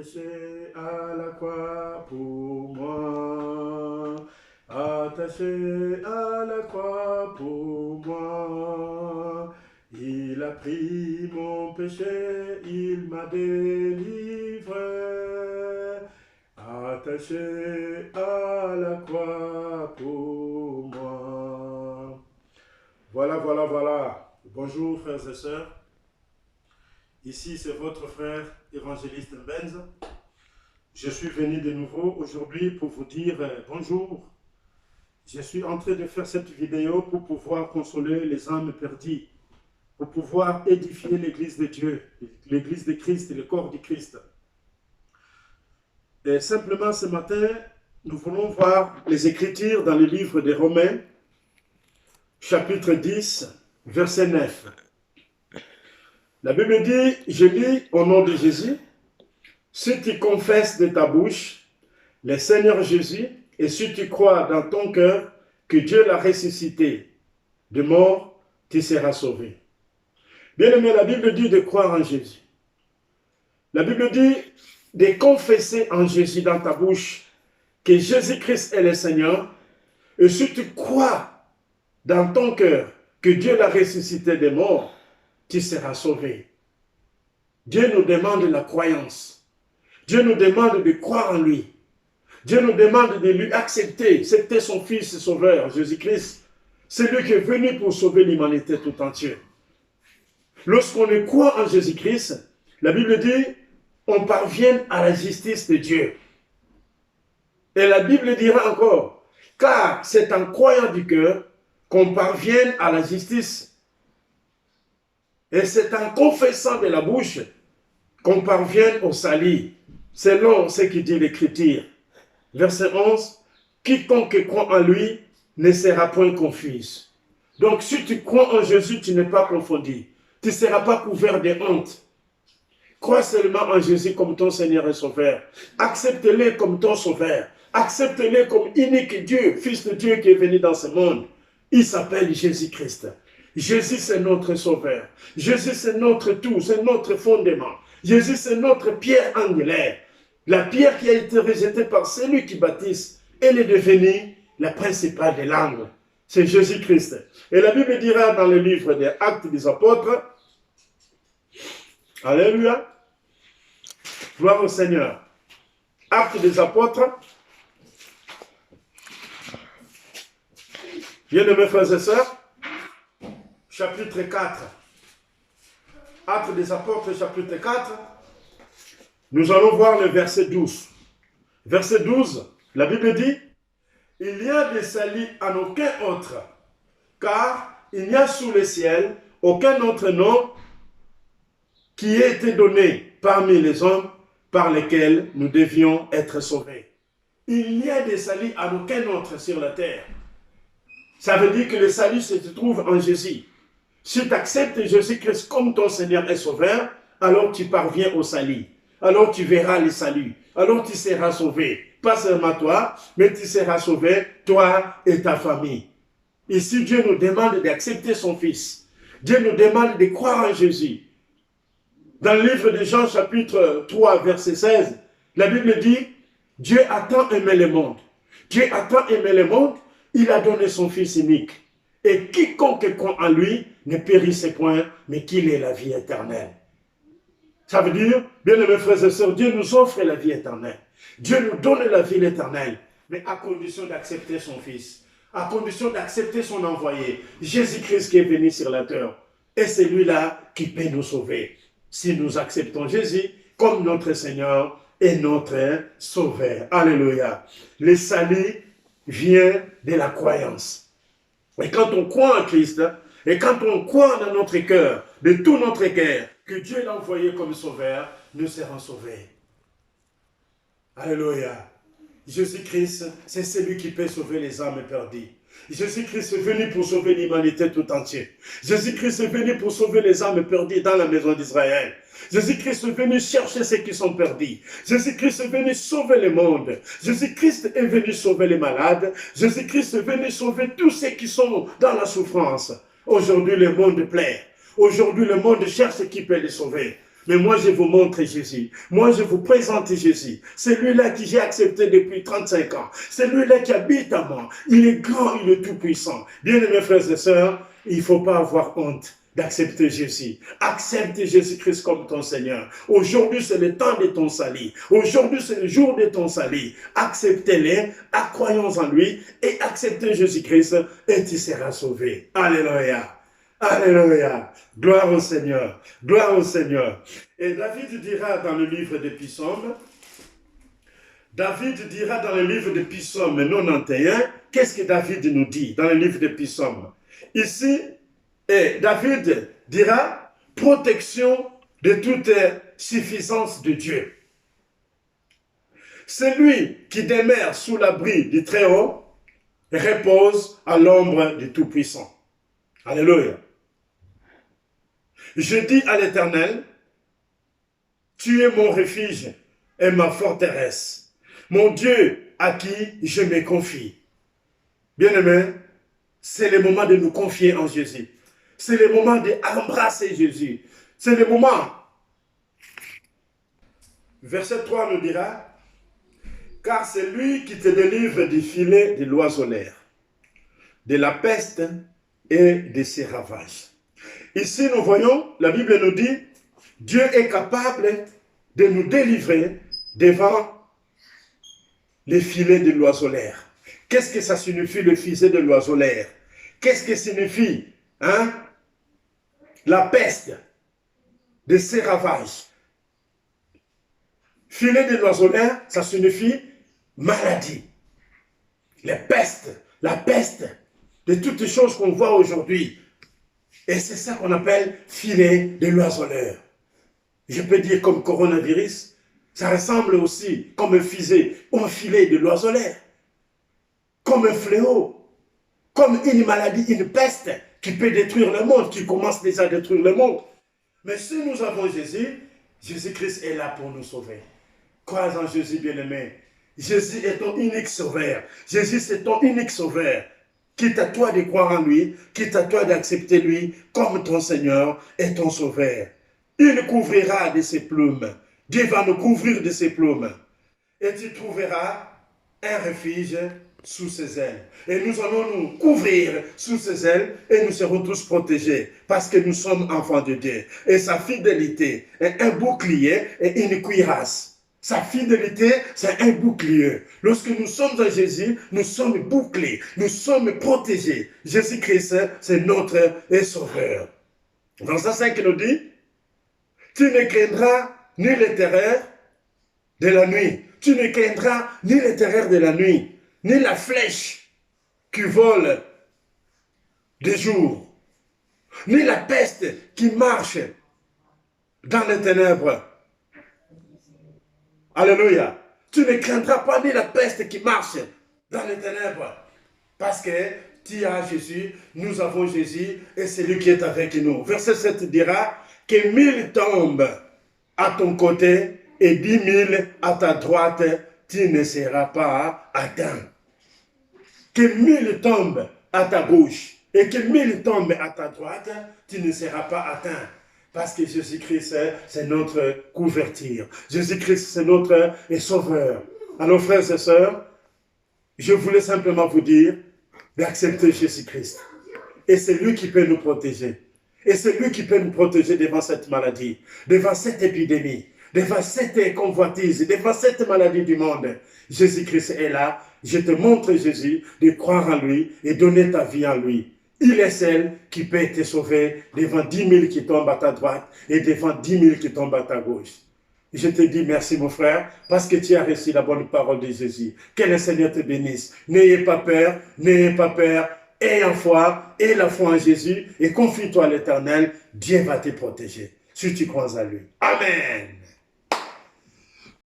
péché à la croix pour moi. Attaché à la croix pour moi. Il a pris mon péché, il m'a délivré. Attaché à la croix pour moi. Voilà, voilà, voilà. Bonjour frères et sœurs. Ici c'est votre frère évangéliste Benz. Je suis venu de nouveau aujourd'hui pour vous dire bonjour. Je suis en train de faire cette vidéo pour pouvoir consoler les âmes perdues, pour pouvoir édifier l'église de Dieu, l'église de Christ et le corps du Christ. Et simplement ce matin, nous voulons voir les Écritures dans le livre des Romains, chapitre 10, verset 9. La Bible dit, je lis au nom de Jésus, si tu confesses de ta bouche le Seigneur Jésus, et si tu crois dans ton cœur que Dieu l'a ressuscité de mort, tu seras sauvé. Bien aimé, la Bible dit de croire en Jésus. La Bible dit de confesser en Jésus dans ta bouche que Jésus-Christ est le Seigneur, et si tu crois dans ton cœur que Dieu l'a ressuscité de mort, tu seras sauvé. Dieu nous demande la croyance. Dieu nous demande de croire en lui. Dieu nous demande de lui accepter. C'était son Fils sauveur, Jésus-Christ. C'est lui qui est venu pour sauver l'humanité tout entière. Lorsqu'on croit en Jésus-Christ, la Bible dit, on parvient à la justice de Dieu. Et la Bible dira encore, car c'est en croyant du cœur qu'on parvient à la justice. Et c'est en confessant de la bouche qu'on parvient au salut, selon ce qui dit l'Écriture. Verset 11, quiconque croit en lui ne sera point confus. Donc si tu crois en Jésus, tu n'es pas confondu. Tu ne seras pas couvert de honte. Crois seulement en Jésus comme ton Seigneur et Sauveur. Accepte-le comme ton Sauveur. Accepte-le comme unique Dieu, Fils de Dieu qui est venu dans ce monde. Il s'appelle Jésus-Christ. Jésus, c'est notre Sauveur. Jésus, c'est notre tout, c'est notre fondement. Jésus, c'est notre pierre angulaire. La pierre qui a été rejetée par celui qui baptise, elle est devenue la principale des langues. C'est Jésus-Christ. Et la Bible dira dans le livre des Actes des Apôtres, alléluia, gloire au Seigneur. Actes des Apôtres, bien-aimés frères et sœurs, chapitre 4. Actes des Apôtres, chapitre 4. Nous allons voir le verset 12. Verset 12, la Bible dit, « Il n'y a de salut en aucun autre, car il n'y a sous le ciel aucun autre nom qui ait été donné parmi les hommes par lesquels nous devions être sauvés. » Il n'y a de salut en aucun autre sur la terre. Ça veut dire que le salut se trouve en Jésus. Si tu acceptes Jésus-Christ comme ton Seigneur et Sauveur, alors tu parviens au salut. Alors tu verras le salut. Alors tu seras sauvé. Pas seulement toi, mais tu seras sauvé, toi et ta famille. Ici, Dieu nous demande d'accepter son Fils. Dieu nous demande de croire en Jésus. Dans le livre de Jean, chapitre 3, verset 16, la Bible dit, Dieu a tant aimé le monde. Dieu a tant aimé le monde, il a donné son Fils unique. Et quiconque croit en lui ne périsse point, mais qu'il ait la vie éternelle. Ça veut dire, bien aimés frères et sœurs, Dieu nous offre la vie éternelle. Dieu nous donne la vie éternelle, mais à condition d'accepter son Fils, à condition d'accepter son envoyé, Jésus-Christ qui est venu sur la terre. Et c'est lui-là qui peut nous sauver. Si nous acceptons Jésus comme notre Seigneur et notre Sauveur. Alléluia. Le salut vient de la croyance. Et quand on croit en Christ, et quand on croit dans notre cœur, de tout notre cœur, que Dieu l'a envoyé comme sauveur, nous serons sauvés. Alléluia. Jésus-Christ, c'est celui qui peut sauver les âmes perdues. Jésus-Christ est venu pour sauver l'humanité tout entière. Jésus-Christ est venu pour sauver les âmes perdues dans la maison d'Israël. Jésus-Christ est venu chercher ceux qui sont perdus. Jésus-Christ est venu sauver le monde. Jésus-Christ est venu sauver les malades. Jésus-Christ est venu sauver tous ceux qui sont dans la souffrance. Aujourd'hui, le monde plaît. Aujourd'hui, le monde cherche qui peut les sauver. Mais moi, je vous montre Jésus. Moi, je vous présente Jésus. C'est lui-là que j'ai accepté depuis 35 ans. C'est lui-là qui habite à moi. Il est grand, il est tout-puissant. Bien-aimés frères et sœurs, il ne faut pas avoir honte d'accepter Jésus. Accepte Jésus-Christ comme ton Seigneur. Aujourd'hui, c'est le temps de ton salut. Aujourd'hui, c'est le jour de ton salut. Acceptez-le, croyons en lui et acceptez Jésus-Christ et tu seras sauvé. Alléluia. Alléluia. Gloire au Seigneur. Gloire au Seigneur. Et David dira dans le livre des Psaumes, David dira dans le livre des Psaumes 91, qu'est-ce que David nous dit dans le livre des Psaumes? Ici, David dira protection de toute suffisance de Dieu. Celui qui demeure sous l'abri du Très-Haut repose à l'ombre du Tout-Puissant. Alléluia. Je dis à l'Éternel, tu es mon refuge et ma forteresse, mon Dieu à qui je me confie. Bien-aimés, c'est le moment de nous confier en Jésus. C'est le moment d'embrasser Jésus. C'est le moment. Verset 3 nous dira, car c'est lui qui te délivre du filet de l'oiseleur, de la peste et de ses ravages. Ici, nous voyons, la Bible nous dit, Dieu est capable de nous délivrer devant les filets de l'oiseleur. Qu'est-ce que ça signifie, le filet de l'oiseleur? Qu'est-ce que signifie la peste de ses ravages? Filet de l'oiseleur, ça signifie maladie. La peste de toutes les choses qu'on voit aujourd'hui. Et c'est ça qu'on appelle filet de l'oiseleur. Je peux dire comme coronavirus, ça ressemble aussi comme un filet de l'oiseleur. Comme un fléau. Comme une maladie, une peste qui peut détruire le monde, qui commence déjà à détruire le monde. Mais si nous avons Jésus, Jésus-Christ est là pour nous sauver. Crois en Jésus, bien-aimé. Jésus est ton unique sauveur. Jésus, c'est ton unique sauveur. Quitte à toi de croire en lui, quitte à toi d'accepter lui comme ton Seigneur et ton sauveur. Il nous couvrira de ses plumes. Dieu va nous couvrir de ses plumes. Et tu trouveras un refuge sous ses ailes. Et nous allons nous couvrir sous ses ailes et nous serons tous protégés parce que nous sommes enfants de Dieu. Et sa fidélité est un bouclier et une cuirasse. Sa fidélité, c'est un bouclier. Lorsque nous sommes en Jésus, nous sommes bouclés, nous sommes protégés. Jésus-Christ, c'est notre sauveur. Dans ça, c'est qu'il nous dit, tu ne craindras ni les terreurs de la nuit. Tu ne craindras ni les terreurs de la nuit, ni la flèche qui vole de jour, ni la peste qui marche dans les ténèbres. Alléluia. Tu ne craindras pas ni la peste qui marche dans les ténèbres. Parce que tu as Jésus, nous avons Jésus et c'est lui qui est avec nous. Verset 7 dira que 1000 tombent à ton côté et 10 000 à ta droite, tu ne seras pas atteint. Que 1000 tombent à ta gauche et que 1000 tombent à ta droite, tu ne seras pas atteint. Parce que Jésus-Christ, c'est notre couverture. Jésus-Christ, c'est notre sauveur. Alors, frères et sœurs, je voulais simplement vous dire d'accepter Jésus-Christ. Et c'est lui qui peut nous protéger. Et c'est lui qui peut nous protéger devant cette maladie, devant cette épidémie, devant cette convoitise, devant cette maladie du monde. Jésus-Christ est là. Je te montre Jésus, de croire en lui et donner ta vie en lui. Il est celle qui peut te sauver devant 10 000 qui tombent à ta droite et devant 10 000 qui tombent à ta gauche. Je te dis merci mon frère parce que tu as reçu la bonne parole de Jésus. Que le Seigneur te bénisse. N'ayez pas peur, n'ayez pas peur. Aie en foi, aie la foi en Jésus et confie-toi à l'Éternel. Dieu va te protéger si tu crois à lui. Amen.